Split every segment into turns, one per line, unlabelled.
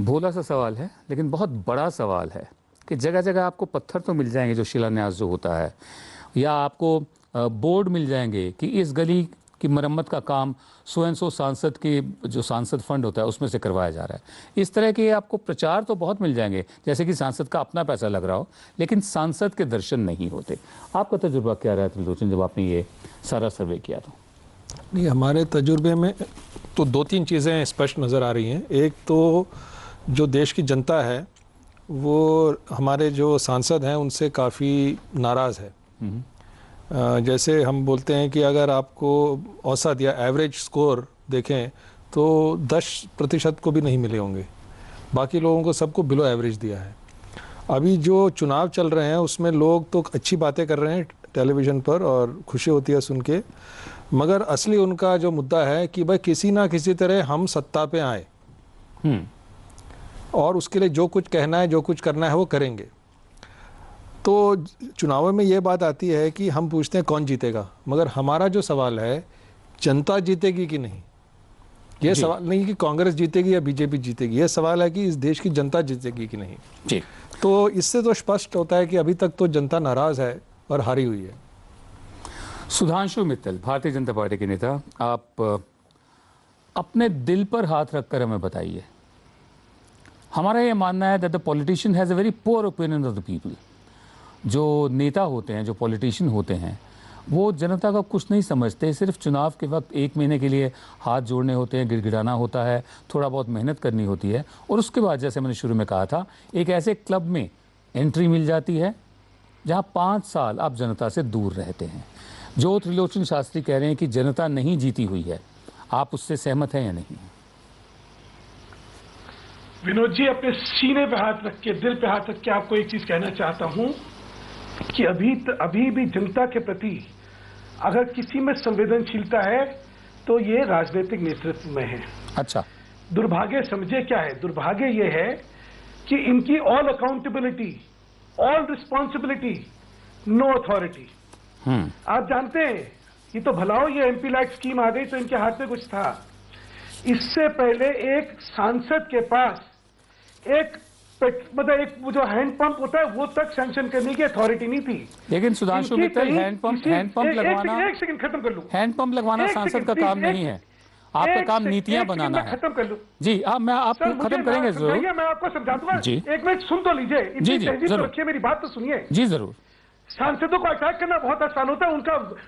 भोला सा सवाल है लेकिन बहुत बड़ा सवाल है कि जगह जगह आपको पत्थर तो मिल जाएंगे जो शिलान्यास जो होता है, या आपको बोर्ड मिल जाएंगे कि इस गली की मरम्मत का काम सो एंड सो सांसद के जो सांसद फंड होता है उसमें से करवाया जा रहा है। इस तरह के आपको प्रचार तो बहुत मिल जाएंगे जैसे कि सांसद का अपना पैसा लग रहा हो, लेकिन सांसद के दर्शन नहीं होते। आपका तजुर्बा क्या रहा त्रिलोचन जब आपने ये सारा सर्वे किया था?
नहीं, हमारे तजुर्बे में तो दो तीन चीज़ें स्पष्ट नज़र आ रही हैं। एक तो जो देश की जनता है वो हमारे जो सांसद हैं उनसे काफ़ी नाराज़ है। जैसे हम बोलते हैं कि अगर आपको औसत या एवरेज स्कोर देखें तो 10% को भी नहीं मिले होंगे, बाकी लोगों को सबको बिलो एवरेज दिया है। अभी जो चुनाव चल रहे हैं उसमें लोग तो अच्छी बातें कर रहे हैं टेलीविज़न पर और खुशी होती है सुन के, मगर असली उनका जो मुद्दा है कि भाई किसी ना किसी तरह हम सत्ता पे आए और उसके लिए जो कुछ कहना है जो कुछ करना है वो करेंगे। तो चुनावों में ये बात आती है कि हम पूछते हैं कौन जीतेगा, मगर हमारा जो सवाल है जनता जीतेगी कि नहीं। ये सवाल नहीं कि कांग्रेस जीतेगी या बीजेपी जीतेगी, ये सवाल है कि इस देश की जनता जीतेगी कि नहीं जी। तो इससे तो स्पष्ट होता है कि अभी तक तो जनता नाराज है और हारी हुई है।
सुधांशु मित्तल, भारतीय जनता पार्टी के नेता, आप अपने दिल पर हाथ रखकर हमें बताइए। हमारा ये मानना है that the politician has a very poor opinion of the people. जो नेता होते हैं, जो पॉलिटिशियन होते हैं, वो जनता का कुछ नहीं समझते। सिर्फ चुनाव के वक्त 1 महीने के लिए हाथ जोड़ने होते हैं, गिड़गिड़ाना होता है, थोड़ा बहुत मेहनत करनी होती है, और उसके बाद जैसे मैंने शुरू में कहा था, एक ऐसे क्लब में एंट्री मिल जाती है जहां 5 साल आप जनता से दूर रहते हैं। जो त्रिलोचन शास्त्री कह रहे हैं कि जनता नहीं जीती हुई है, आप उससे सहमत हैं या नहीं?
विनोद जी, अपने सीने पे हाथ रख के, दिल पे हाथ रख के आपको एक चीज कहना चाहता हूं कि अभी भी जनता के प्रति अगर किसी में संवेदनशीलता है तो ये राजनीतिक नेतृत्व में है।
अच्छा,
दुर्भाग्य समझे क्या है? दुर्भाग्य ये है कि इनकी all accountability, all responsibility, no authority. आप जानते हैं, ये तो भलाओ ये एमपी लाइक स्कीम आ गई तो इनके हाथ में कुछ था। इससे पहले एक सांसद के पास एक वो जो हैंडपंप होता है वो तक सैंक्शन करने की अथॉरिटी नहीं थी।
लेकिन सुधांशु मित्तल, हैंडपंप लगवाना,
एक सेकंड खत्म कर लूं।
हैंडपंप लगवाना सांसद का काम नहीं है, आपका काम नीतियां बनाना है।
खत्म कर लूं जी।
मैं आपको खत्म करेंगे जरूर,
मैं आपको समझा दूंगा। एक मिनट सुन तो लीजिए,
जी जी जरूर,
रखिए मेरी बात तो सुनिए जी
जरूर।
सांसदों को अटैक करना बहुत आसान होता है,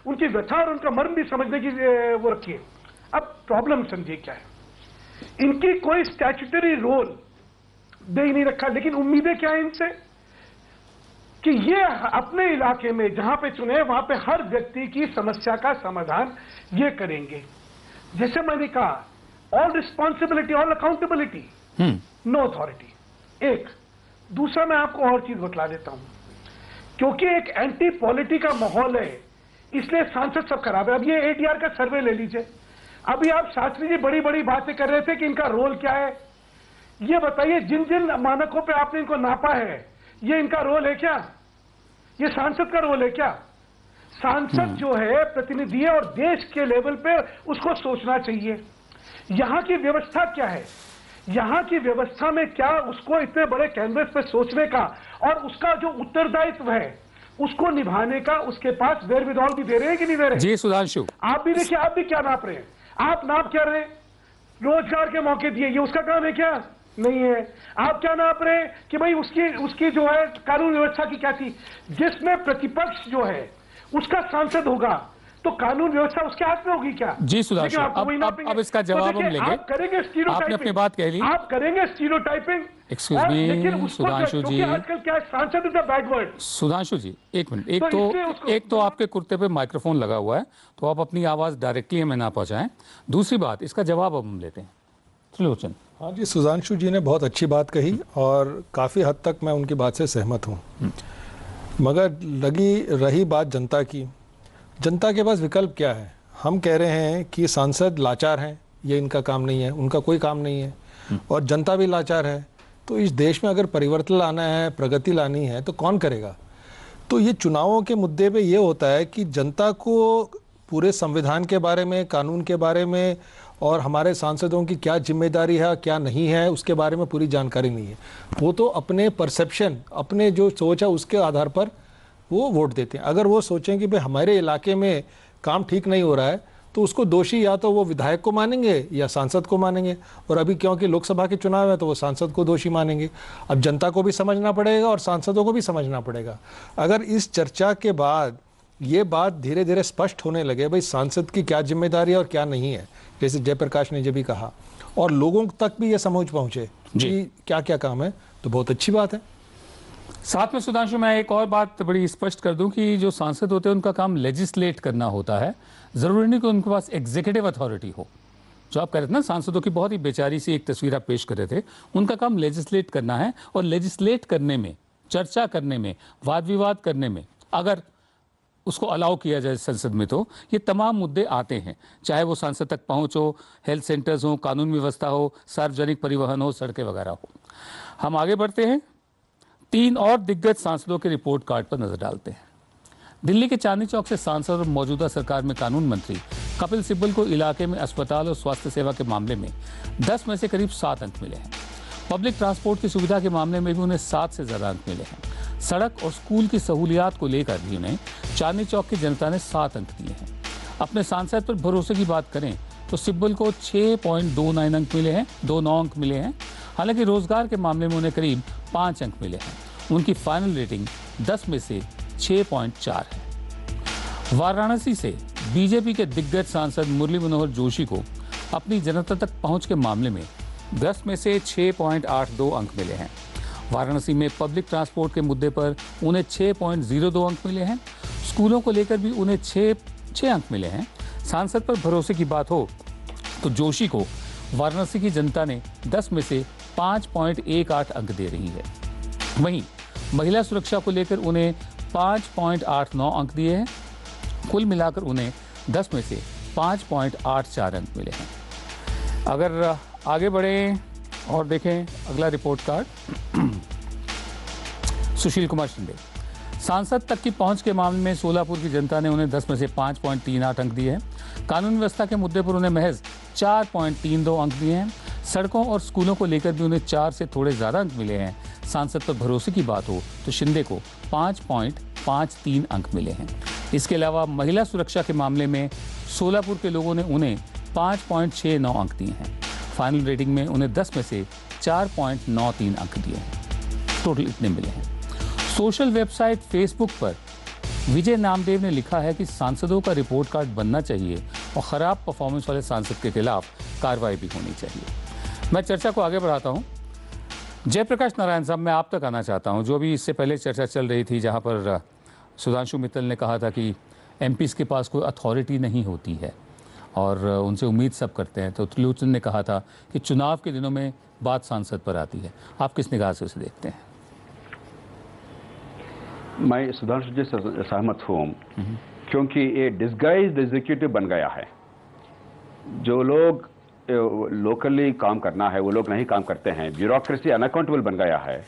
उनकी व्यथा और उनका मर्म भी समझने की वो रखिए। अब प्रॉब्लम समझिए क्या है, इनकी कोई स्टैट्यूटरी रोल दे ही नहीं रखा, लेकिन उम्मीदें क्या है इनसे कि ये अपने इलाके में जहां पे चुने वहां पे हर व्यक्ति की समस्या का समाधान ये करेंगे। जैसे मैंने कहा, all responsibility, all accountability, no authority. एक दूसरा मैं आपको और चीज बतला देता हूं, क्योंकि एक एंटी पॉलिटी का माहौल है इसलिए सांसद सब खराब है। अब ये एडीआर का सर्वे ले लीजिए। अभी आप शास्त्री जी बड़ी बड़ी बातें कर रहे थे कि इनका रोल क्या है। ये बताइए, जिन जिन मानकों पे आपने इनको नापा है, ये इनका रोल है क्या? ये सांसद का रोल है क्या? सांसद जो है प्रतिनिधि है और देश के लेवल पे उसको सोचना चाहिए। यहां की व्यवस्था क्या है, यहां की व्यवस्था में क्या उसको इतने बड़े कैनवस पे सोचने का और उसका जो उत्तरदायित्व है उसको निभाने का उसके पास वेरविदौल भी दे रहे हैं कि नहीं दे रहे?
जी सुधांशु,
आप भी देखिए, आप भी क्या नाप रहे हैं? आप नाप क्या रहे हैं? रोजगार के मौके दिए, ये उसका काम है क्या? नहीं है। आप क्या नाप रहे हैं कि भाई उसकी जो है कानून व्यवस्था की क्या थी? जिसमें प्रतिपक्ष जो है उसका सांसद होगा तो कानून व्यवस्था उसके हाथ में होगी क्या?
जी सुधांशु, अब इसका जवाब हम लेंगे।
आप करेंगे स्टीरियोटाइपिंग,
आपने अपनी बात कह ली,
आप करेंगे stereotyping.
Excuse me Sudhanshu ji,
आजकल क्या सांसद is a bad word.
Sudhanshu ji एक मिनट, एक तो आपके कुर्ते पे माइक्रोफोन लगा हुआ है तो आप अपनी आवाज डायरेक्टली हमें ना पहुंचाएं। दूसरी बात, इसका जवाब अब हम लेते हैं। त्रिलोचन।
हाँ जी, सुधांशु जी ने बहुत अच्छी बात कही और काफ़ी हद तक मैं उनकी बात से सहमत हूँ, मगर रही बात जनता की, जनता के पास विकल्प क्या है? हम कह रहे हैं कि सांसद लाचार हैं, ये इनका काम नहीं है, उनका कोई काम नहीं है, और जनता भी लाचार है। तो इस देश में अगर परिवर्तन लाना है, प्रगति लानी है, तो कौन करेगा? तो ये चुनावों के मुद्दे पे ये होता है कि जनता को पूरे संविधान के बारे में, कानून के बारे में और हमारे सांसदों की क्या जिम्मेदारी है क्या नहीं है उसके बारे में पूरी जानकारी नहीं है। वो तो अपने परसेप्शन, अपने जो सोच है उसके आधार पर वो वोट देते हैं। अगर वो सोचें कि भाई हमारे इलाके में काम ठीक नहीं हो रहा है तो उसको दोषी या तो वो विधायक को मानेंगे या सांसद को मानेंगे, और अभी क्योंकि लोकसभा के चुनाव है तो वो सांसद को दोषी मानेंगे। अब जनता को भी समझना पड़ेगा और सांसदों को भी समझना पड़ेगा। अगर इस चर्चा के बाद ये बात धीरे धीरे स्पष्ट होने लगे भाई सांसद की क्या जिम्मेदारी है और क्या नहीं है, जैसे जयप्रकाश ने जो भी कहा, और लोगों तक भी ये समझ पहुंचे कि क्या क्या काम है, तो बहुत अच्छी बात है।
साथ में सुधांशु मैं एक और बात बड़ी स्पष्ट कर दूं कि जो सांसद होते हैं उनका काम लेजिस्लेट करना होता है, जरूरी नहीं कि उनके पास एग्जीक्यूटिव अथॉरिटी हो। जो आप कह रहे थे ना, सांसदों की बहुत ही बेचारी सी एक तस्वीर आप पेश कर रहे थे, उनका काम लेजिस्लेट करना है, और लेजिस्लेट करने में, चर्चा करने में, वाद विवाद करने में अगर उसको अलाउ किया जाए संसद में तो ये तमाम मुद्दे आते हैं, चाहे वो सांसद तक पहुंच हो, हेल्थ सेंटर्स हो, कानून व्यवस्था हो, सार्वजनिक परिवहन हो, सड़कें वगैरह हो। हम आगे बढ़ते हैं, 3 और दिग्गज सांसदों के रिपोर्ट कार्ड पर नजर डालते हैं। दिल्ली के चांदनी चौक से सांसद और मौजूदा सरकार में कानून मंत्री कपिल सिब्बल को इलाके में अस्पताल और स्वास्थ्य सेवा के मामले में 10 में से करीब 7 अंक मिले हैं। पब्लिक ट्रांसपोर्ट की सुविधा के मामले में भी उन्हें 7 से ज्यादा अंक मिले हैं। सड़क और स्कूल की सहूलियात को लेकर भी उन्हें चांदनी चौक की जनता ने 7 अंक दिए हैं। अपने सांसद पर भरोसे की बात करें तो सिब्बल को 6.29 अंक मिले हैं, 2.9 अंक मिले हैं। हालांकि रोजगार के मामले में उन्हें करीब 5 अंक मिले हैं। उनकी फाइनल रेटिंग 10 में से 6.4 है। वाराणसी से बीजेपी के दिग्गज सांसद मुरली मनोहर जोशी को अपनी जनता तक पहुंच के मामले में 10 में से 6.82 अंक मिले हैं। वाराणसी में पब्लिक ट्रांसपोर्ट के मुद्दे पर उन्हें 6.02 अंक मिले हैं। स्कूलों को लेकर भी उन्हें 6 अंक मिले हैं। सांसद पर भरोसे की बात हो तो जोशी को वाराणसी की जनता ने 10 में से 5.18 अंक दे रही है। वहीं महिला सुरक्षा को लेकर उन्हें 5.89 अंक दिए हैं। कुल मिलाकर उन्हें 10 में से 5.84 अंक मिले हैं। अगर आगे बढ़ें और देखें अगला रिपोर्ट कार्ड, सुशील कुमार शिंदे सांसद तक की पहुंच के मामले में सोलापुर की जनता ने उन्हें 10 में से 5.38 अंक दिए हैं। कानून व्यवस्था के मुद्दे पर उन्हें महज 4.32 अंक दिए हैं। सड़कों और स्कूलों को लेकर भी उन्हें 4 से थोड़े ज़्यादा अंक मिले हैं। सांसद पर भरोसे की बात हो तो शिंदे को 5.53 अंक मिले हैं। इसके अलावा महिला सुरक्षा के मामले में सोलापुर के लोगों ने उन्हें 5.69 अंक दिए हैं। फाइनल रेटिंग में उन्हें 10 में से 4.93 अंक दिए हैं। टोटल इतने मिले हैं। सोशल वेबसाइट फेसबुक पर विजय नामदेव ने लिखा है कि सांसदों का रिपोर्ट कार्ड बनना चाहिए और खराब परफॉर्मेंस वाले सांसद के खिलाफ कार्रवाई भी होनी चाहिए। मैं चर्चा को आगे बढ़ाता हूं। जयप्रकाश नारायण साहब, मैं आप तक आना चाहता हूं। जो भी इससे पहले चर्चा चल रही थी जहां पर सुधांशु मित्तल ने कहा था कि एमपीज के पास कोई अथॉरिटी नहीं होती है और उनसे उम्मीद सब करते हैं, तो त्रिलोचन ने कहा था कि चुनाव के दिनों में बात सांसद पर आती है। आप किस निगाह से उसे देखते हैं?
मैं सुधांशु जी से सहमत हूँ, क्योंकि ये डिस्गाइज्ड एग्जीक्यूटिव बन गया है। जो लोग लोकली काम करना है वो लोग नहीं काम करते हैं। ब्यूरोक्रेसी अनअकाउंटेबल बन गया है।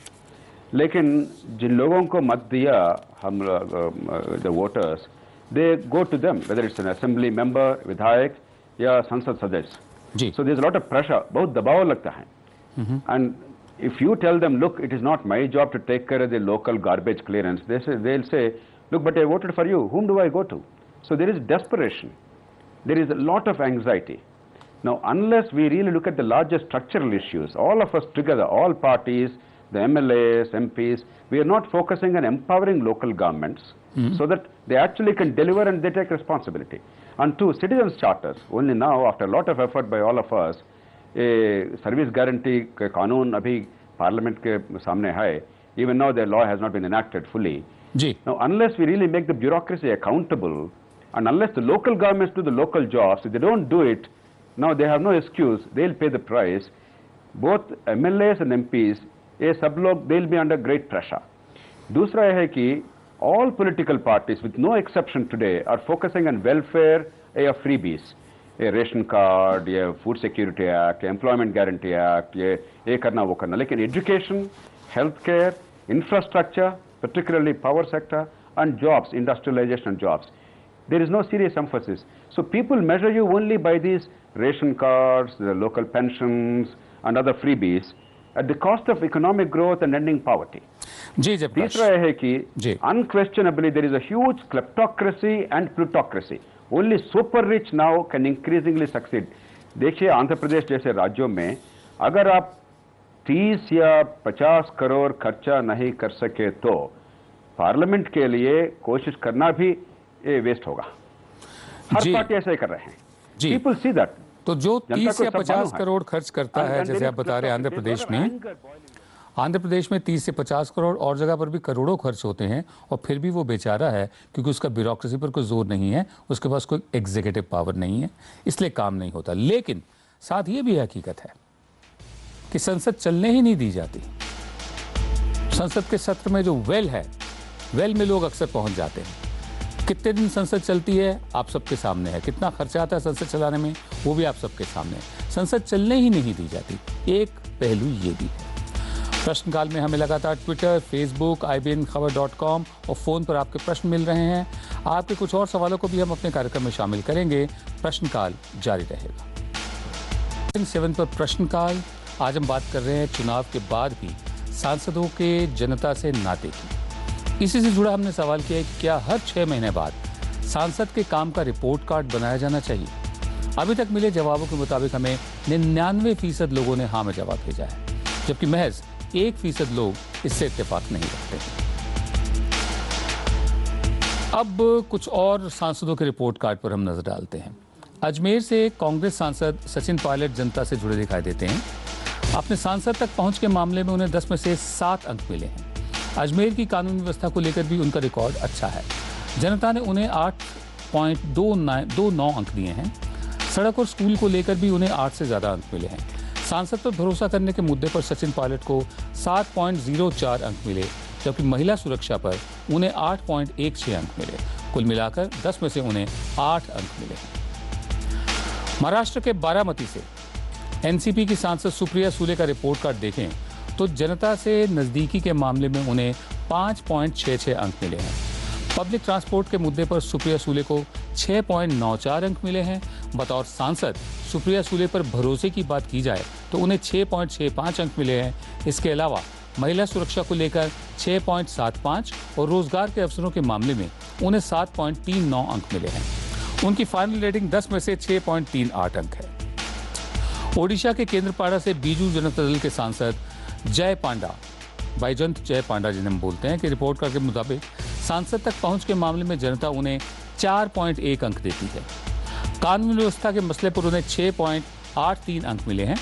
लेकिन जिन लोगों को मत दिया हम the voters, they go to them, whether it's an assembly member, विधायक या संसद सदस्य। So there is lot of pressure, बहुत दबाव लगता है। And if you tell them, look, it is not my job to take care of the local garbage clearance, they'll say, look, but I voted for you, whom do I go to? So there is desperation. There is a lot of anxiety. Now, unless we really look at the larger structural issues, all of us together, all parties, the MLAs, MPs, we are not focusing on empowering local governments so that they actually can deliver and they take responsibility. And two, citizens' charters. Only now, after a lot of effort by all of us, service guarantee के कानून अभी parliament के सामने है. Even now the law has not been enacted fully. Now unless we really make the bureaucracy accountable and unless the local governments do the local jobs, if they don't do it, now they have no excuse, they'll pay the price. Both MLAs and MPs, ये सब लोग they'll be under great pressure. दूसरा है कि all political parties with no exception today are focusing on welfare या freebies. ये ration card, ये food security act, employment guarantee act, ये करना वो करना. लेकिन education, health care, infrastructure, particularly power sector, and jobs, industrialization and jobs, there is no serious emphasis. So people measure you only by these ration cards, the local pensions, and other freebies at the cost of economic growth and ending poverty.
जी जयप्रकाश,
तीसरा यह है कि
जी।
unquestionably there is a huge kleptocracy and plutocracy. Only super rich now can increasingly succeed. देखिए आंध्र प्रदेश जैसे राज्यों में अगर आप 30 या 50 करोड़ खर्चा नहीं कर सके तो पार्लियामेंट के लिए कोशिश करना भी ये वेस्ट होगा। हर
जी।
पार्टी ऐसे ही कर रहे हैं।
जी।
People see that.
तो जो
जनता
30
को
या
सब
50
मालूम है।
करोड़ खर्च करता है, जैसे आप बता रहे हैं आंध्र प्रदेश में 30 से 50 करोड़, और जगह पर भी करोड़ों खर्च होते हैं, और फिर भी वो बेचारा है क्योंकि उसका ब्यूरोक्रेसी पर कोई जोर नहीं है, उसके पास कोई एग्जीक्यूटिव पावर नहीं है, इसलिए काम नहीं होता। लेकिन साथ ये भी हकीकत है कि संसद चलने ही नहीं दी जाती। संसद के सत्र में जो वेल है, वेल में लोग अक्सर पहुंच जाते हैं। कितने दिन संसद चलती है आप सबके सामने है, कितना खर्चा आता है संसद चलाने में वो भी आप सबके सामने है। संसद चलने ही नहीं दी जाती। एक पहलू ये भी है। प्रश्नकाल में हमें लगातार ट्विटर, फेसबुक, IBNखबर.com और फ़ोन पर आपके प्रश्न मिल रहे हैं। आपके कुछ और सवालों को भी हम अपने कार्यक्रम में शामिल करेंगे। प्रश्नकाल जारी रहेगा। 7 पर प्रश्नकाल। आज हम बात कर रहे हैं चुनाव के बाद भी सांसदों के जनता से नाते की। इसी से जुड़ा हमने सवाल किया है कि क्या हर 6 महीने बाद सांसद के काम का रिपोर्ट कार्ड बनाया जाना चाहिए। अभी तक मिले जवाबों के मुताबिक हमें 99% लोगों ने हाँ में जवाब भेजा है, जबकि महज 1% लोग इससे इत्तेफाक नहीं रखते। अब कुछ और सांसदों के रिपोर्ट कार्ड पर हम नजर डालते हैं। अजमेर से कांग्रेस सांसद सचिन पायलट जनता से जुड़े दिखाई देते हैं। अपने सांसद तक पहुंच के मामले में उन्हें 10 में से 7 अंक मिले हैं। अजमेर की कानून व्यवस्था को लेकर भी उनका रिकॉर्ड अच्छा है। जनता ने उन्हें 8.29 अंक दिए हैं। सड़क और स्कूल को लेकर भी उन्हें 8 से ज़्यादा अंक मिले हैं। सांसद पर भरोसा करने के मुद्दे पर सचिन पायलट को 7.04 अंक मिले, जबकि महिला सुरक्षा पर उन्हें 8.16 अंक मिले। कुल मिलाकर 10 में से उन्हें 8 अंक मिले हैं। महाराष्ट्र के बारामती से एनसीपी की सांसद सुप्रिया सूले का रिपोर्ट कार्ड देखें तो जनता से नज़दीकी के मामले में उन्हें 5.66 अंक मिले हैं। पब्लिक ट्रांसपोर्ट के मुद्दे पर सुप्रिया सूले को 6.94 अंक मिले हैं। बतौर सांसद सुप्रिया सूले पर भरोसे की बात की जाए तो उन्हें 6.65 अंक मिले हैं। इसके अलावा महिला सुरक्षा को लेकर 6.75 और रोजगार के अवसरों के मामले में उन्हें 7.39 अंक मिले हैं। उनकी फाइनल रेटिंग 10 में से 6.38 अंक है। ओडिशा के केंद्रपाड़ा से बीजू जनता दल के सांसद जय पांडा, बैजंत जय पांडा जिन्हें हम बोलते हैं, कि रिपोर्ट कार्ड के मुताबिक सांसद तक पहुंच के मामले में जनता उन्हें 4.1 अंक देती है। कानून व्यवस्था के मसले पर उन्हें 6.83 अंक मिले हैं।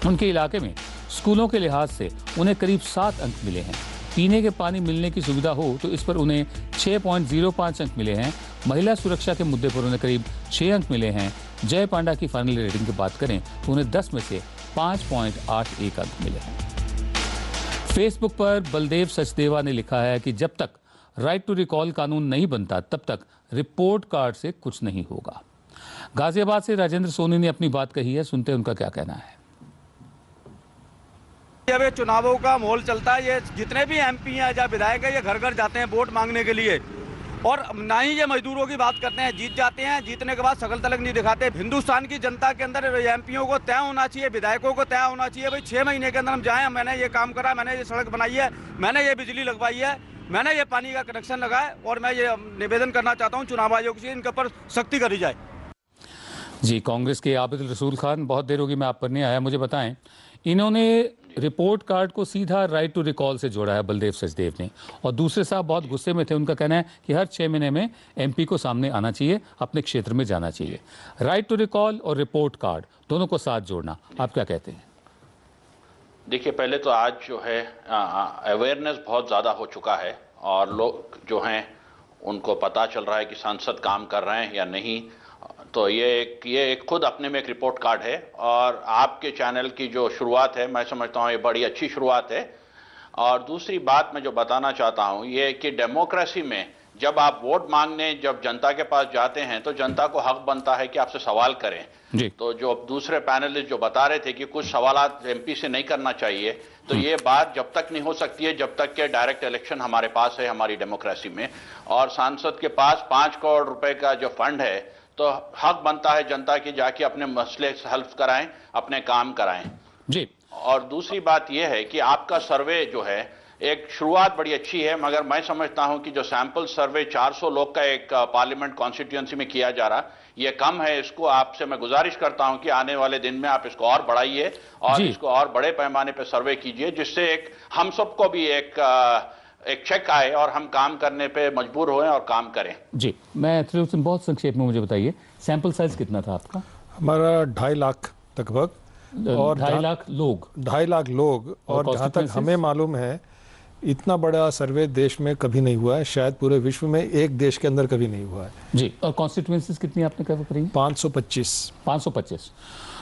उनके इलाके में स्कूलों के लिहाज से उन्हें करीब 7 अंक मिले हैं। पीने के पानी मिलने की सुविधा हो तो इस पर उन्हें 6.05 अंक मिले हैं। महिला सुरक्षा के मुद्दे पर उन्हें करीब 6 अंक मिले हैं। जय पांडा की फाइनल रेटिंग की बात करें तो उन्हें 10 में से 5.81 अंक मिले हैं। फेसबुक पर बलदेव सचदेवा ने लिखा है कि जब तक राइट टू रिकॉल कानून नहीं बनता तब तक रिपोर्ट कार्ड से कुछ नहीं होगा। गाजियाबाद से राजेंद्र सोनी ने अपनी बात कही है, सुनते हैं उनका क्या कहना है।
जब ये चुनावों का माहौल चलता है, ये जितने भी एमपी हैं या विधायक हैं, ये घर घर जाते हैं वोट मांगने के लिए, और ना ही ये मजदूरों की बात करते हैं। जीत जाते हैं, जीतने के बाद शकल तलक नहीं दिखाते। हिंदुस्तान की जनता के अंदर एमपीओ को तय होना चाहिए, विधायकों को तय होना चाहिए, भाई 6 महीने के अंदर हम जाएं, मैंने ये काम करा, मैंने ये सड़क बनाई है, मैंने ये बिजली लगवाई है, मैंने ये पानी का कनेक्शन लगाया, और मैं ये निवेदन करना चाहता हूँ चुनाव आयोग से इनके ऊपर सख्ती करी जाए।
जी, कांग्रेस के आबिद रसूल खान, बहुत देर होगी मैं आप पर नहीं आया, मुझे बताएं, इन्होंने रिपोर्ट कार्ड को सीधा राइट टू रिकॉल से जोड़ा है बलदेव सचदेव ने, और दूसरे साहब बहुत गुस्से में थे। उनका कहना है कि हर 6 महीने में एमपी को सामने आना चाहिए, अपने क्षेत्र में जाना चाहिए। राइट टू रिकॉल और रिपोर्ट कार्ड दोनों को साथ जोड़ना, आप क्या कहते हैं?
देखिए, पहले तो आज जो है अवेयरनेस बहुत ज़्यादा हो चुका है, और लोग जो हैं उनको पता चल रहा है कि सांसद काम कर रहे हैं या नहीं। तो ये खुद अपने में एक रिपोर्ट कार्ड है, और आपके चैनल की जो शुरुआत है, मैं समझता हूँ ये बड़ी अच्छी शुरुआत है। और दूसरी बात मैं जो बताना चाहता हूँ ये कि डेमोक्रेसी में जब आप वोट मांगने जब जनता के पास जाते हैं तो जनता को हक बनता है कि आपसे सवाल करें
जी।
तो जो दूसरे पैनलिस्ट जो बता रहे थे कि कुछ सवालात एमपी से नहीं करना चाहिए, तो ये बात जब तक नहीं हो सकती है जब तक के डायरेक्ट इलेक्शन हमारे पास है हमारी डेमोक्रेसी में। और सांसद के पास 5 करोड़ रुपए का जो फंड है, तो हक बनता है जनता की जाके अपने मसले हल कराएं, अपने काम कराएं।
जी।
और दूसरी बात यह है कि आपका सर्वे जो है एक शुरुआत बड़ी अच्छी है, मगर मैं समझता हूं कि जो सैंपल सर्वे 400 लोग का एक पार्लियामेंट कॉन्स्टिट्यूएंसी में किया जा रहा यह कम है। इसको आपसे मैं गुजारिश करता हूं कि आने वाले दिन में आप इसको और बढ़ाइए और इसको और बड़े पैमाने पर सर्वे कीजिए, जिससे एक हम सबको भी एक चेक आए और हम काम करने पे मजबूर होएं और काम करें।
जी, मैं त्रिलोचन बहुत संक्षेप में मुझे बताइए, सैंपल साइज कितना था आपका?
हमारा 2.5 लाख लगभग, और
2.5 लाख लोग।
2.5 लाख लोग, और जहाँ तक हमें मालूम है इतना बड़ा सर्वे देश में कभी नहीं हुआ है, शायद पूरे विश्व में एक देश के अंदर कभी नहीं हुआ है।
जी। और कॉन्स्टिट्यूएंसीज कितनी आपने कवर करी?
525।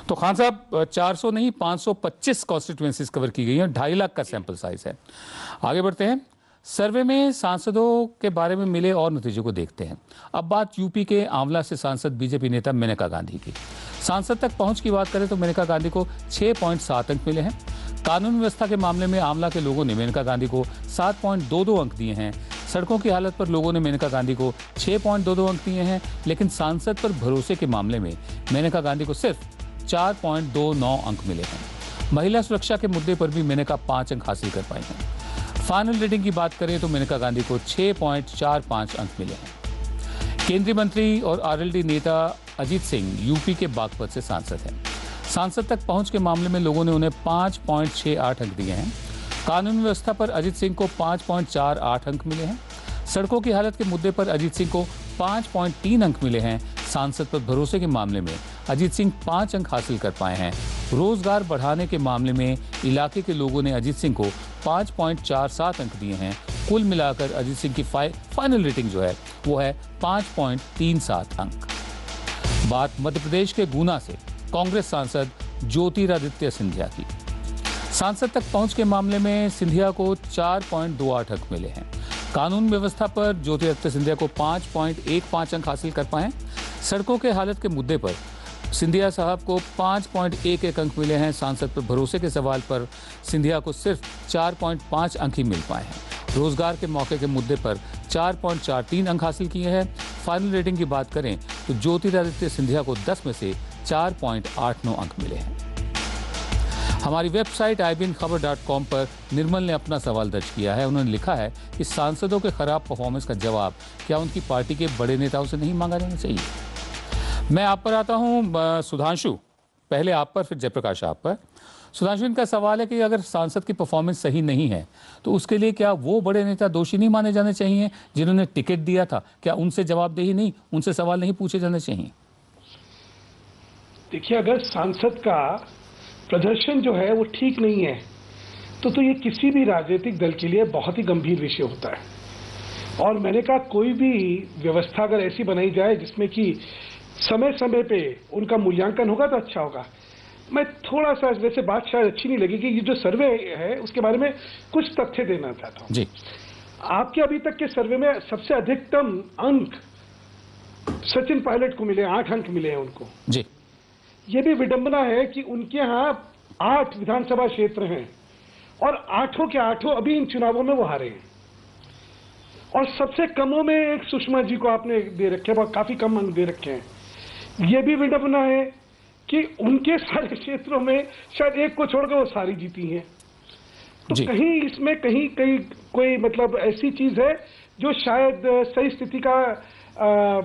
तो खान साहब 400 नहीं 525 कॉन्स्टिट्यूएंसीज कवर की गई हैं, 2.5 लाख का सैंपल साइज है। आगे बढ़ते हैं, सर्वे में सांसदों के बारे में मिले और नतीजों को देखते हैं। अब बात यूपी के आंवला से सांसद बीजेपी नेता मेनका गांधी की। सांसद तक पहुंच की बात करें तो मेनका गांधी को 6.7 अंक मिले हैं। कानून व्यवस्था के मामले में आंवला के लोगों ने मेनका गांधी को 7.22 अंक दिए हैं। सड़कों की हालत पर लोगों ने मेनका गांधी को 6.22 अंक दिए हैं, लेकिन सांसद पर भरोसे के मामले में मेनका गांधी को सिर्फ 4.29 अंक मिले हैं। महिला सुरक्षा के मुद्दे पर भी मेनका 5 अंक हासिल कर पाई हैं। फाइनल रेटिंग की बात करें तो मेनका गांधी को 6.45 अंक मिले हैं। केंद्रीय मंत्री और आरएलडी नेता अजीत सिंह यूपी के बागपत से सांसद हैं। सांसद तक पहुंच के मामले में लोगों ने उन्हें 5.68 अंक दिए हैं। कानून व्यवस्था पर अजीत सिंह को 5.48 अंक मिले हैं। सड़कों की हालत के मुद्दे पर अजीत सिंह को 5.3 अंक मिले हैं। सांसद पर भरोसे के मामले में अजीत सिंह 5 अंक हासिल कर पाए हैं। रोजगार बढ़ाने के मामले में इलाके के लोगों ने अजीत सिंह को 5.47 अंक दिए हैं। कुल मिलाकर अजीत सिंह की फाइनल रेटिंग जो है वो है 5.37 अंक। बात मध्य प्रदेश के गुना से कांग्रेस सांसद ज्योतिरादित्य सिंधिया की। सांसद तक पहुंच के मामले में सिंधिया को 4.28 अंक मिले हैं। कानून व्यवस्था पर ज्योतिरादित्य सिंधिया को 5.15 अंक हासिल कर पाए। सड़कों के हालत के मुद्दे पर सिंधिया साहब को 5.11 अंक मिले हैं। सांसद पर भरोसे के सवाल पर सिंधिया को सिर्फ 4.5 अंक ही मिल पाए हैं। रोजगार के मौके के मुद्दे पर 4.43 अंक हासिल किए हैं। फाइनल रेटिंग की बात करें तो ज्योतिरादित्य सिंधिया को 10 में से 4.89 अंक मिले हैं। हमारी वेबसाइट ibnkhabar.com पर निर्मल ने अपना सवाल दर्ज किया है। उन्होंने लिखा है कि सांसदों के खराब परफॉर्मेंस का जवाब क्या उनकी पार्टी के बड़े नेताओं से नहीं मांगा जाना चाहिए? मैं आप पर आता हूं सुधांशु, पहले आप पर फिर जयप्रकाश आप पर। सुधांशु, इनका सवाल है कि अगर सांसद की परफॉर्मेंस सही नहीं है तो उसके लिए क्या वो बड़े नेता दोषी नहीं माने जाने चाहिए जिन्होंने टिकट दिया था? क्या उनसे जवाबदेही नहीं, उनसे सवाल नहीं पूछे जाने चाहिए?
देखिए, अगर सांसद का प्रदर्शन जो है वो ठीक नहीं है तो ये किसी भी राजनीतिक दल के लिए बहुत ही गंभीर विषय होता है। और मैंने कहा कोई भी व्यवस्था अगर ऐसी बनाई जाए जिसमें कि समय समय पे उनका मूल्यांकन होगा तो अच्छा होगा। मैं थोड़ा सा, वैसे बात शायद अच्छी नहीं लगेगी, ये जो सर्वे है उसके बारे में कुछ तथ्य देना चाहता हूँ जी। आपके अभी तक के सर्वे में सबसे अधिकतम अंक सचिन पायलट को मिले, 8 अंक मिले हैं उनको
जी।
ये भी विडंबना है कि उनके यहाँ 8 विधानसभा क्षेत्र हैं और 8 के 8 अभी इन चुनावों में वो हारे हैं। और सबसे कमों में एक सुषमा जी को आपने दे रखे हैं, काफी कम अंक दे रखे हैं। ये भी विडंबना है कि उनके सारे क्षेत्रों में शायद एक को छोड़कर वो सारी जीती हैं। तो कहीं इसमें कहीं कोई मतलब ऐसी चीज है जो शायद सही स्थिति का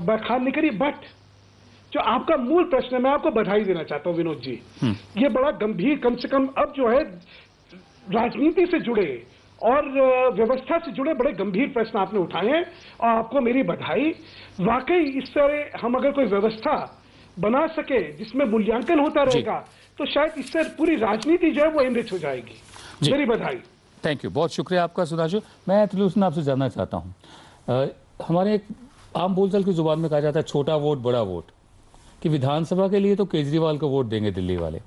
बखान नहीं करी। बट जो आपका मूल प्रश्न है, मैं आपको बधाई देना चाहता हूं विनोद जी। ये बड़ा गंभीर, कम से कम अब जो है राजनीति से जुड़े और व्यवस्था से जुड़े बड़े गंभीर प्रश्न आपने उठाए हैं और आपको मेरी बधाई। वाकई इस तरह हम अगर कोई व्यवस्था बना सके जिसमें मूल्यांकन होता रहेगा तो शायद इससे पूरी राजनीति जो है वो एनरिच हो जाएगी। मेरी बधाई।
थैंक यू, बहुत शुक्रिया आपका सुधांशु। मैं त्रिलोचन आपसे जानना चाहता हूँ, हमारे एक आम बोलचाल की जुबान में कहा जाता है छोटा वोट बड़ा वोट, कि विधानसभा के लिए तो केजरीवाल को वोट देंगे दिल्ली वाले,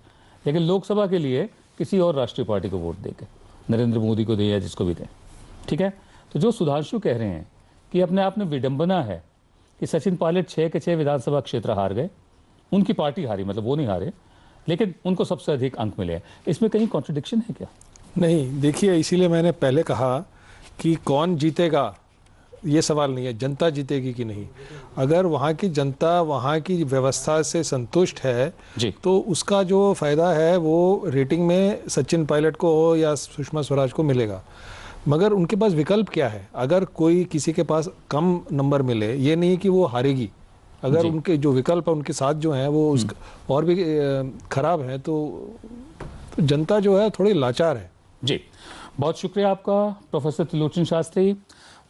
लेकिन लोकसभा के लिए किसी और राष्ट्रीय पार्टी को वोट देंगे, नरेंद्र मोदी को दें या जिसको भी दें। ठीक है, तो जो सुधांशु कह रहे हैं कि अपने आप में विडंबना है कि सचिन पायलट 6 के 6 विधानसभा क्षेत्र हार गए, उनकी पार्टी हारी, मतलब वो नहीं हारे, लेकिन उनको सबसे अधिक अंक मिले हैं, इसमें कहीं कॉन्ट्रडिक्शन है क्या?
नहीं, देखिए, इसीलिए मैंने पहले कहा कि कौन जीतेगा ये सवाल नहीं है जनता जीतेगी कि नहीं। अगर वहाँ की जनता वहाँ की व्यवस्था से संतुष्ट है
जी।
तो उसका जो फ़ायदा है वो रेटिंग में सचिन पायलट को हो या सुषमा स्वराज को मिलेगा। मगर उनके पास विकल्प क्या है? अगर कोई किसी के पास कम नंबर मिले, ये नहीं कि वो हारेगी, अगर उनके जो विकल्प है उनके साथ जो है वो उस और भी खराब है तो जनता जो है थोड़ी लाचार है।
जी, बहुत शुक्रिया आपका प्रोफेसर त्रिलोचन शास्त्री,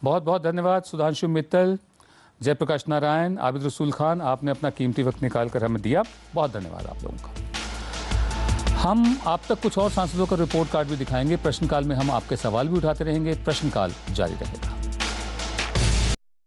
बहुत बहुत धन्यवाद। सुधांशु मित्तल, जयप्रकाश नारायण, आबिद रसूल खान, आपने अपना कीमती वक्त निकाल कर हमें दिया, बहुत धन्यवाद आप लोगों का। हम आप तक कुछ और सांसदों का रिपोर्ट कार्ड भी दिखाएंगे। प्रश्नकाल में हम आपके सवाल भी उठाते रहेंगे। प्रश्नकाल जारी रहेगा।